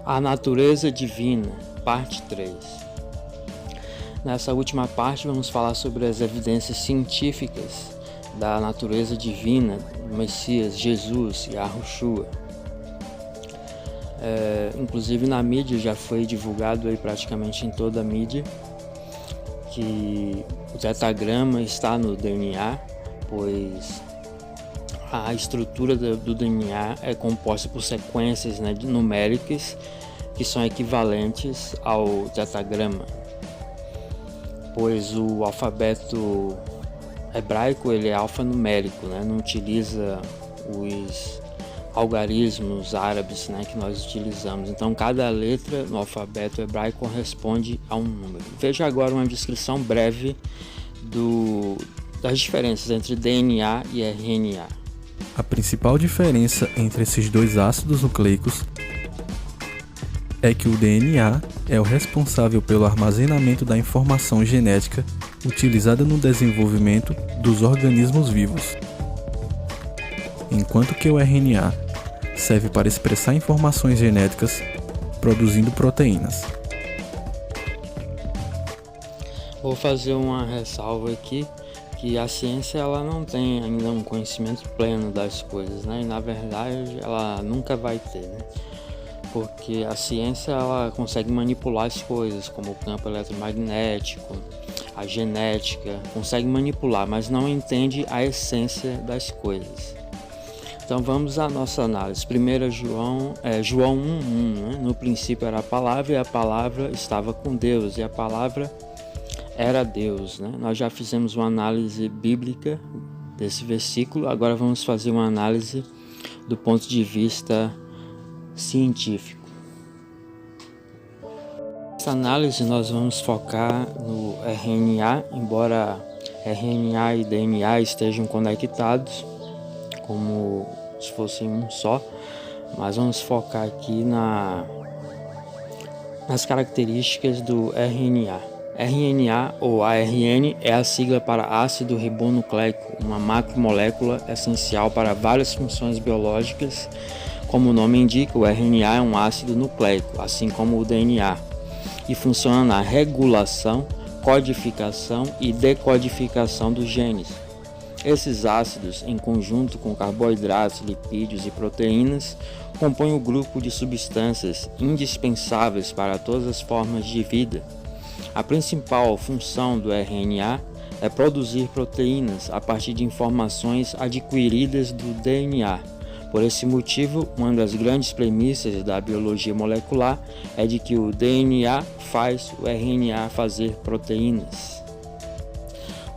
A natureza divina, parte 3. Nessa última parte vamos falar sobre as evidências científicas da natureza divina do Messias, Jesus, Yahushua. Inclusive na mídia já foi divulgado aí praticamente em toda a mídia que o tetagrama está no DNA, pois a estrutura do DNA é composta por sequências, numéricas que são equivalentes ao tetagrama, pois o alfabeto hebraico ele é alfanumérico, não utiliza os algarismos árabes que nós utilizamos. Então cada letra no alfabeto hebraico corresponde a um número. Veja agora uma descrição breve das diferenças entre DNA e RNA. A principal diferença entre esses dois ácidos nucleicos é que o DNA é o responsável pelo armazenamento da informação genética utilizada no desenvolvimento dos organismos vivos, enquanto que o RNA serve para expressar informações genéticas produzindo proteínas. Vou fazer uma ressalva aqui, que a ciência ela não tem ainda um conhecimento pleno das coisas, e na verdade ela nunca vai ter, porque a ciência ela consegue manipular as coisas, como o campo eletromagnético, a genética, consegue manipular, mas não entende a essência das coisas. Então vamos à nossa análise. Primeiro João 1:1, no princípio era a palavra e a palavra estava com Deus e a palavra era Deus. Nós já fizemos uma análise bíblica desse versículo, agora vamos fazer uma análise do ponto de vista científico. Nessa análise nós vamos focar no RNA, embora RNA e DNA estejam conectados como se fossem um só, mas vamos focar aqui nas características do RNA. RNA ou ARN é a sigla para ácido ribonucleico, uma macromolécula essencial para várias funções biológicas. Como o nome indica, o RNA é um ácido nucleico, assim como o DNA, e funciona na regulação, codificação e decodificação dos genes. Esses ácidos, em conjunto com carboidratos, lipídios e proteínas, compõem o grupo de substâncias indispensáveis para todas as formas de vida. A principal função do RNA é produzir proteínas a partir de informações adquiridas do DNA. Por esse motivo, uma das grandes premissas da biologia molecular é de que o DNA faz o RNA fazer proteínas.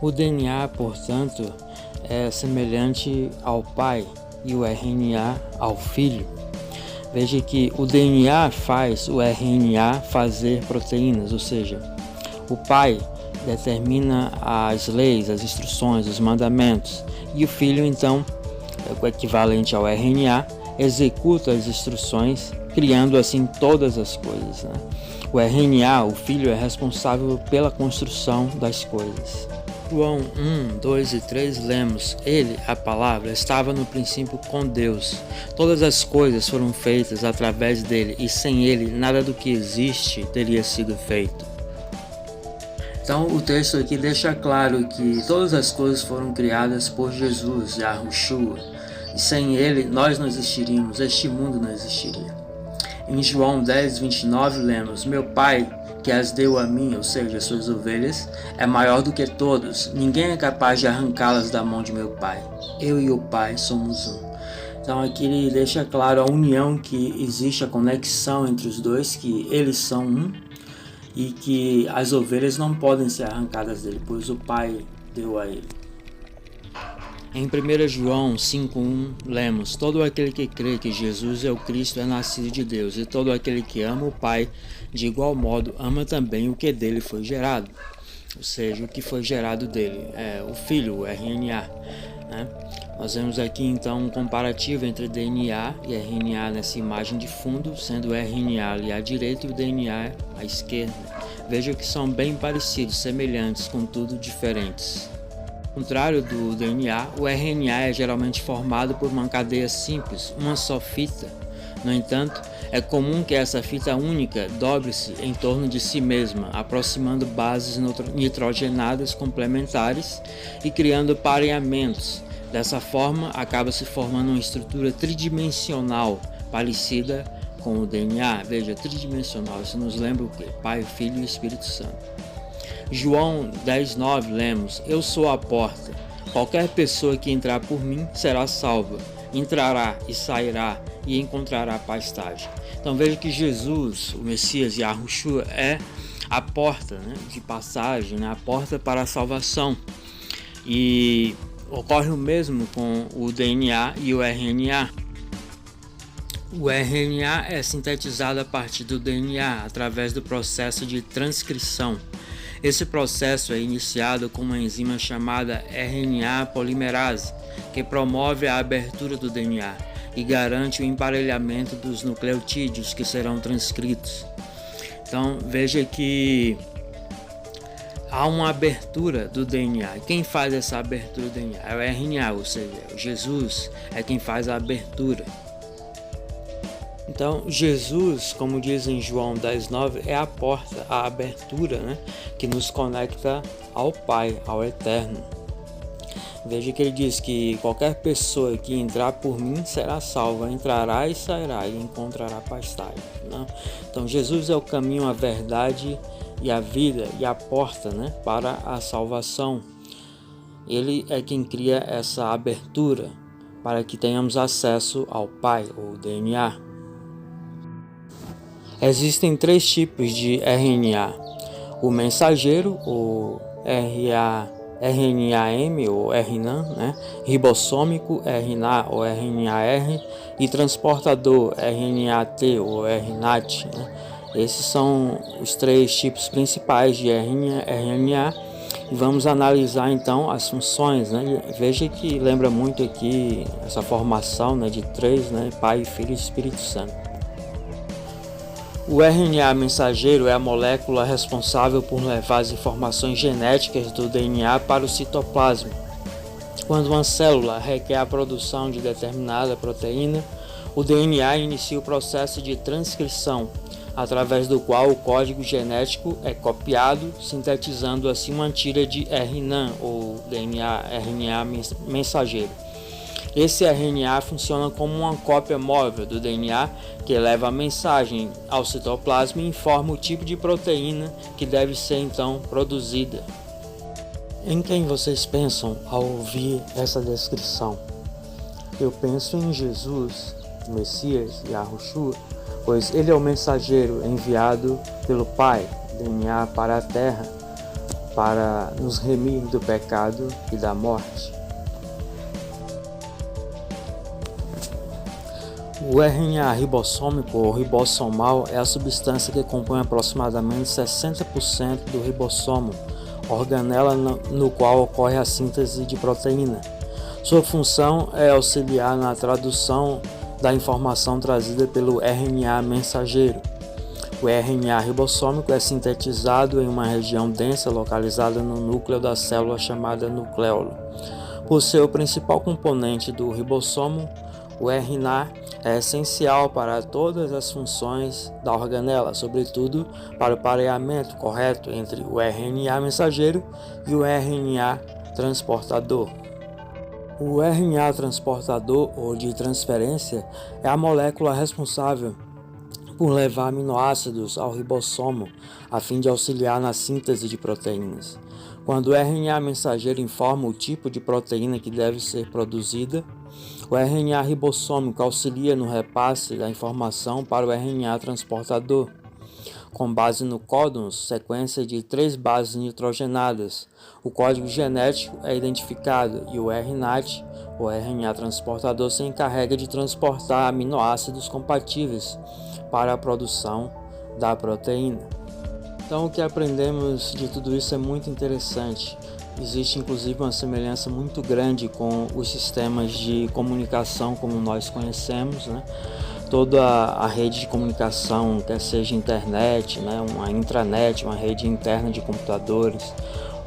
O DNA, portanto, é semelhante ao pai e o RNA ao filho. Veja que o DNA faz o RNA fazer proteínas, ou seja, o pai determina as leis, as instruções, os mandamentos, e o filho, então, o equivalente ao RNA, executa as instruções, criando assim todas as coisas. O RNA, o filho, é responsável pela construção das coisas. João 1, 2 e 3 lemos: Ele, a palavra, estava no princípio com Deus. Todas as coisas foram feitas através dele, e sem ele nada do que existe teria sido feito. Então o texto aqui deixa claro que todas as coisas foram criadas por Jesus, Yahushua, e sem ele nós não existiríamos, este mundo não existiria. Em João 10, 29 lemos: Meu Pai, que as deu a mim, ou seja, suas ovelhas, é maior do que todos. Ninguém é capaz de arrancá-las da mão de meu Pai. Eu e o Pai somos um. Então aqui ele deixa claro a união que existe, a conexão entre os dois, que eles são um e que as ovelhas não podem ser arrancadas dele, pois o Pai deu a ele. Em 1 João 5:1 lemos: Todo aquele que crê que Jesus é o Cristo é nascido de Deus, e todo aquele que ama o Pai, de igual modo, ama também o que dele foi gerado. Ou seja, o que foi gerado dele é o Filho, o RNA. Nós vemos aqui então um comparativo entre DNA e RNA nessa imagem de fundo, sendo o RNA ali à direita e o DNA à esquerda. Veja que são bem parecidos, semelhantes, contudo diferentes. Ao contrário do DNA, o RNA é geralmente formado por uma cadeia simples, uma só fita. No entanto, é comum que essa fita única dobre-se em torno de si mesma, aproximando bases nitrogenadas complementares e criando pareamentos. Dessa forma, acaba se formando uma estrutura tridimensional, parecida com o DNA. Veja, tridimensional, isso nos lembra o quê? Pai, Filho e Espírito Santo. João 10:9 lemos: Eu sou a porta. Qualquer pessoa que entrar por mim será salva. Entrará e sairá e encontrará pastagem. Então veja que Jesus, o Messias, Yahushua, é a porta, né, de passagem, né, a porta para a salvação. E ocorre o mesmo com o DNA e o RNA. O RNA é sintetizado a partir do DNA através do processo de transcrição. Esse processo é iniciado com uma enzima chamada RNA polimerase, que promove a abertura do DNA e garante o emparelhamento dos nucleotídeos que serão transcritos. Então veja que há uma abertura do DNA. Quem faz essa abertura do DNA? É o RNA, ou seja, Jesus é quem faz a abertura. Então, Jesus, como diz em João 10:9, é a porta, a abertura, né, que nos conecta ao Pai, ao Eterno. Veja que ele diz que qualquer pessoa que entrar por mim será salva, entrará e sairá e encontrará pastagem, né? Então, Jesus é o caminho, a verdade e a vida e a porta, né, para a salvação. Ele é quem cria essa abertura para que tenhamos acesso ao Pai, ou DNA. Existem 3 tipos de RNA: o mensageiro, o RNAM ou RNAM, né? Ribossômico, RNA ou RNAR, e transportador, RNAT ou RNAT, né? Esses são os 3 tipos principais de RNA e vamos analisar então as funções, né? Veja que lembra muito aqui essa formação, né, de 3, né? Pai, Filho e Espírito Santo. O RNA mensageiro é a molécula responsável por levar as informações genéticas do DNA para o citoplasma. Quando uma célula requer a produção de determinada proteína, o DNA inicia o processo de transcrição, através do qual o código genético é copiado, sintetizando assim uma tira de RNAM, ou RNA mensageiro. Esse RNA funciona como uma cópia móvel do DNA que leva a mensagem ao citoplasma e informa o tipo de proteína que deve ser então produzida. Em quem vocês pensam ao ouvir essa descrição? Eu penso em Jesus, Messias, Yahushua, pois ele é o mensageiro enviado pelo Pai, DNA, para a Terra, para nos remir do pecado e da morte. O RNA ribossômico ou ribossomal é a substância que compõe aproximadamente 60% do ribossomo, organela no qual ocorre a síntese de proteína. Sua função é auxiliar na tradução da informação trazida pelo RNA mensageiro. O RNA ribossômico é sintetizado em uma região densa localizada no núcleo da célula chamada nucleolo. Por ser o principal componente do ribossomo, o RNA é essencial para todas as funções da organela, sobretudo para o pareamento correto entre o RNA mensageiro e o RNA transportador. O RNA transportador ou de transferência é a molécula responsável por levar aminoácidos ao ribossomo a fim de auxiliar na síntese de proteínas. Quando o RNA mensageiro informa o tipo de proteína que deve ser produzida, o RNA ribossômico auxilia no repasse da informação para o RNA transportador. Com base no códon, sequência de 3 bases nitrogenadas, o código genético é identificado e o RNAT, o RNA transportador, se encarrega de transportar aminoácidos compatíveis para a produção da proteína. Então, o que aprendemos de tudo isso é muito interessante. Existe inclusive uma semelhança muito grande com os sistemas de comunicação como nós conhecemos, né? toda a rede de comunicação, quer seja internet, né, uma intranet, uma rede interna de computadores,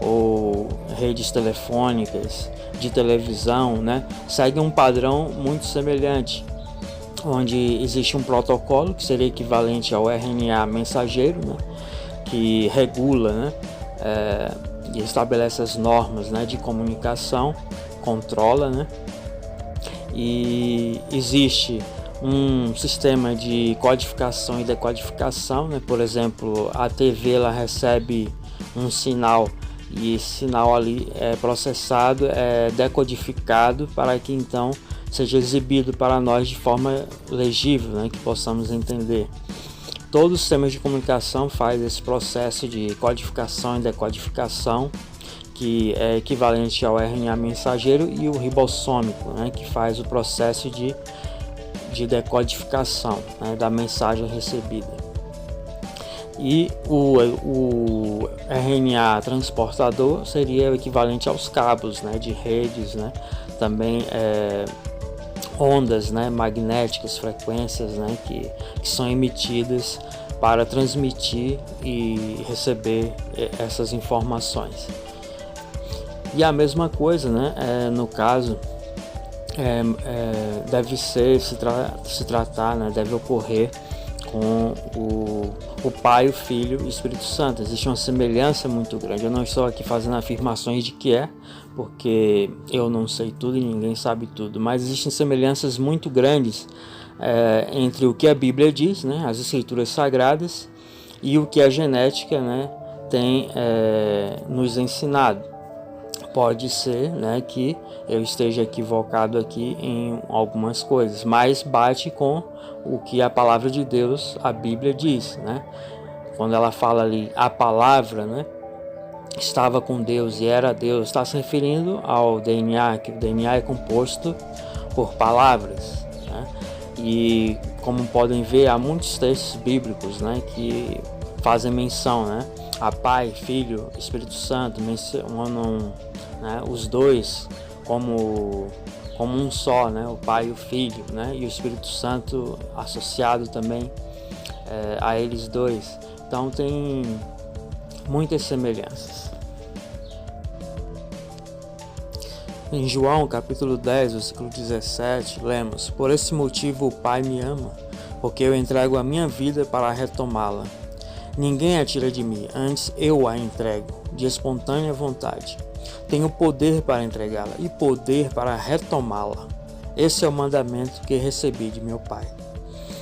ou redes telefônicas, de televisão, né, segue um padrão muito semelhante, onde existe um protocolo que seria equivalente ao RNA mensageiro, né, que regula, né, e estabelece as normas, né, de comunicação, controla, né, e existe um sistema de codificação e decodificação, né, por exemplo, a TV ela recebe um sinal e esse sinal ali é processado, é decodificado para que então seja exibido para nós de forma legível, né, que possamos entender. Todos os sistemas de comunicação fazem esse processo de codificação e decodificação, que é equivalente ao RNA mensageiro, e o ribossômico, né, que faz o processo de decodificação, né, da mensagem recebida. E o RNA transportador seria o equivalente aos cabos, né, de redes, né, também ondas, né, magnéticas, frequências, né, que são emitidas para transmitir e receber essas informações. E a mesma coisa, né, no caso, deve se tratar, né, deve ocorrer com o Pai, o Filho e o Espírito Santo. Existe uma semelhança muito grande. Eu não estou aqui fazendo afirmações de que porque eu não sei tudo e ninguém sabe tudo, mas existem semelhanças muito grandes entre o que a Bíblia diz, né, as Escrituras Sagradas, e o que a genética, né, tem nos ensinado. Pode ser, né, que eu esteja equivocado aqui em algumas coisas, mas bate com o que a palavra de Deus, a Bíblia diz, né? Quando ela fala ali a palavra, né, estava com Deus e era Deus, está se referindo ao DNA, que o DNA é composto por palavras, né? E como podem ver, há muitos textos bíblicos, né, que fazem menção, né, a Pai, Filho, Espírito Santo, mencionam, né, os dois como um só, né, o Pai e o Filho, né, e o Espírito Santo associado também a eles dois. Então tem muitas semelhanças. Em João capítulo 10, versículo 17, lemos: "Por esse motivo o Pai me ama, porque eu entrego a minha vida para retomá-la. Ninguém a tira de mim, antes eu a entrego, de espontânea vontade. Tenho poder para entregá-la e poder para retomá-la. Esse é o mandamento que recebi de meu Pai."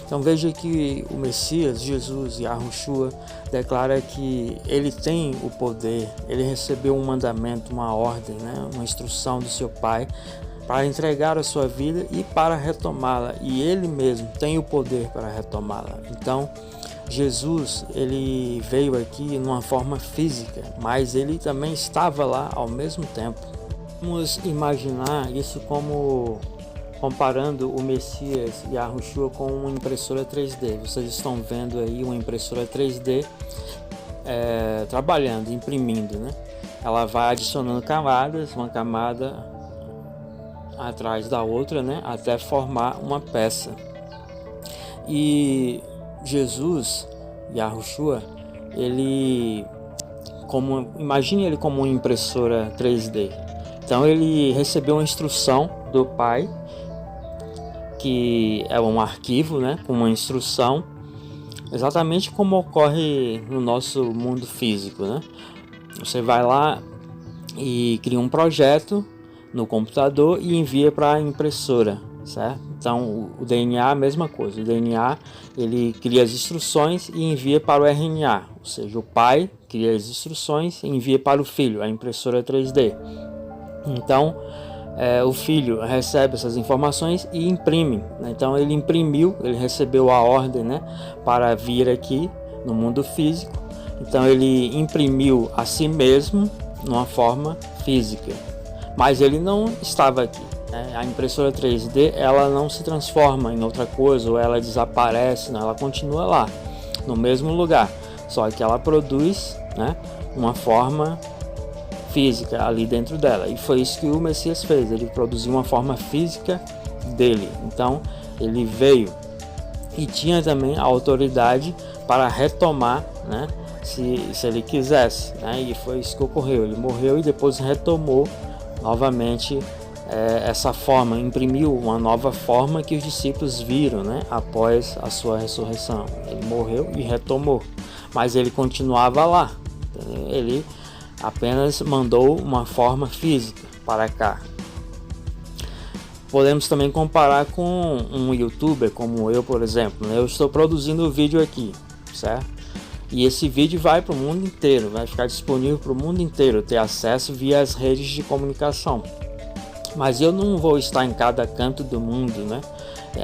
Então veja que o Messias, Jesus, Yahushua, declara que ele tem o poder, ele recebeu um mandamento, uma ordem, né, uma instrução do seu Pai para entregar a sua vida e para retomá-la, e ele mesmo tem o poder para retomá-la. Então Jesus, ele veio aqui numa forma física, mas ele também estava lá ao mesmo tempo. Vamos imaginar isso como comparando o Messias Yahushua com uma impressora 3D. Vocês estão vendo aí uma impressora 3D trabalhando, imprimindo, né? Ela vai adicionando camadas, uma camada atrás da outra, né, até formar uma peça. E Jesus, Yahushua, imagine ele como uma impressora 3D. Então ele recebeu uma instrução do Pai, que é um arquivo, né, com uma instrução, exatamente como ocorre no nosso mundo físico, né? Você vai lá e cria um projeto no computador e envia para a impressora, certo? Então o DNA, a mesma coisa. O DNA, ele cria as instruções e envia para o RNA, ou seja, o Pai cria as instruções e envia para o Filho, a impressora 3D. Então o Filho recebe essas informações e imprime, né? Então ele imprimiu, ele recebeu a ordem, né, para vir aqui no mundo físico. Então ele imprimiu a si mesmo numa forma física, mas ele não estava aqui, né? A impressora 3D, ela não se transforma em outra coisa ou ela desaparece, não, ela continua lá no mesmo lugar, só que ela produz, né, uma forma física ali dentro dela. E foi isso que o Messias fez, ele produziu uma forma física dele. Então ele veio e tinha também a autoridade para retomar, né, se ele quisesse, né, e foi isso que ocorreu. Ele morreu e depois retomou novamente essa forma, imprimiu uma nova forma que os discípulos viram, né, após a sua ressurreição. Ele morreu e retomou, mas ele continuava lá. Ele apenas mandou uma forma física para cá. Podemos também comparar com um youtuber como eu, por exemplo, né? Eu estou produzindo o vídeo aqui, certo? E esse vídeo vai para o mundo inteiro, vai ficar disponível para o mundo inteiro ter acesso via as redes de comunicação. Mas eu não vou estar em cada canto do mundo, né?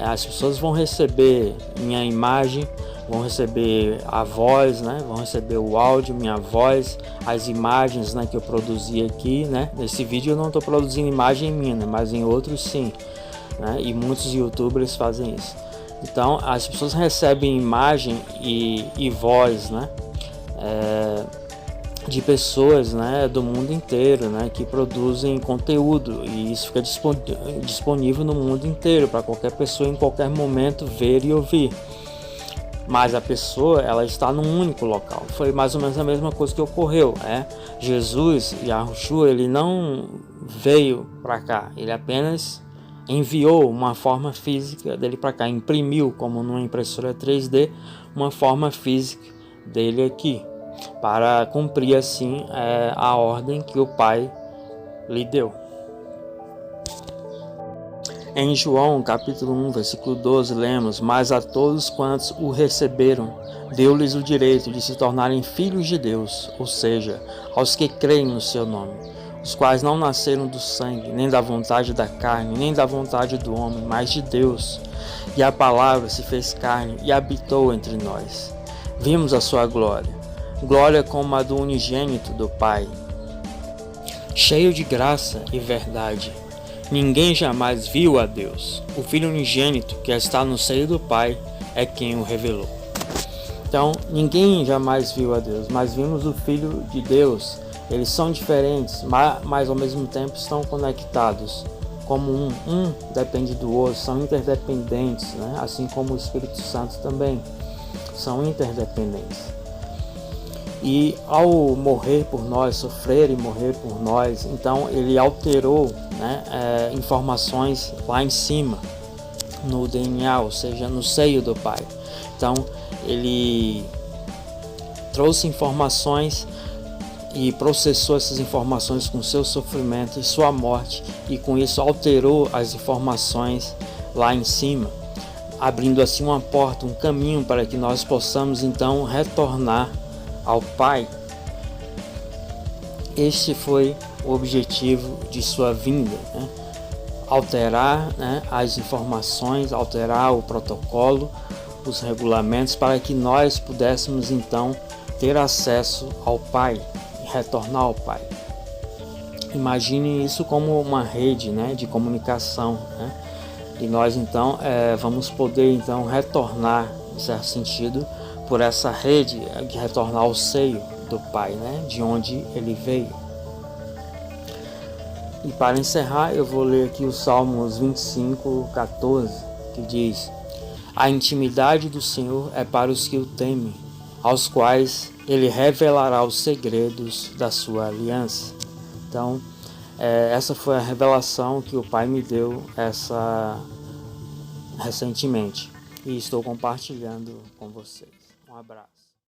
As pessoas vão receber minha imagem, vão receber a voz, né? Vão receber o áudio, minha voz, as imagens, né, que eu produzi aqui, né? Nesse vídeo eu não estou produzindo imagem minha, né? Mas em outros sim, né? E muitos youtubers fazem isso. Então as pessoas recebem imagem e voz, né? De pessoas, né, do mundo inteiro, né, que produzem conteúdo, e isso fica disponível no mundo inteiro para qualquer pessoa em qualquer momento ver e ouvir. Mas a pessoa, ela está num único local. Foi mais ou menos a mesma coisa que ocorreu, né? Jesus, Yahushua, ele não veio para cá, ele apenas enviou uma forma física dele para cá, imprimiu como numa impressora 3D uma forma física dele aqui, para cumprir assim a ordem que o Pai lhe deu. Em João capítulo 1, versículo 12, lemos: mas a todos quantos o receberam, deu-lhes o direito de se tornarem filhos de Deus, ou seja, aos que creem no seu nome, os quais não nasceram do sangue, nem da vontade da carne, nem da vontade do homem, mas de Deus. E a palavra se fez carne e habitou entre nós. Vimos a sua glória, glória como a do unigênito do Pai, cheio de graça e verdade. Ninguém jamais viu a Deus. O Filho unigênito que está no seio do Pai é quem o revelou. Então, ninguém jamais viu a Deus, mas vimos o Filho de Deus. Eles são diferentes, mas ao mesmo tempo estão conectados. Como um depende do outro, são interdependentes, né? Assim como o Espírito Santo também são interdependentes. E ao morrer por nós, sofrer e morrer por nós, então ele alterou, né, informações lá em cima, no DNA, ou seja, no seio do Pai. Então ele trouxe informações e processou essas informações com seu sofrimento e sua morte, e com isso alterou as informações lá em cima, abrindo assim uma porta, um caminho para que nós possamos então retornar ao Pai. Este foi o objetivo de sua vinda, né? Alterar, né, as informações, alterar o protocolo, os regulamentos, para que nós pudéssemos então ter acesso ao Pai e retornar ao Pai. Imagine isso como uma rede, né, de comunicação, né? E nós então vamos poder então retornar, em certo sentido, por essa rede, de retornar ao seio do Pai, né, de onde ele veio. E para encerrar, eu vou ler aqui o Salmos 25:14, que diz: a intimidade do Senhor é para os que o temem, aos quais ele revelará os segredos da sua aliança. Então, essa foi a revelação que o Pai me deu recentemente, e estou compartilhando com vocês. Um abraço.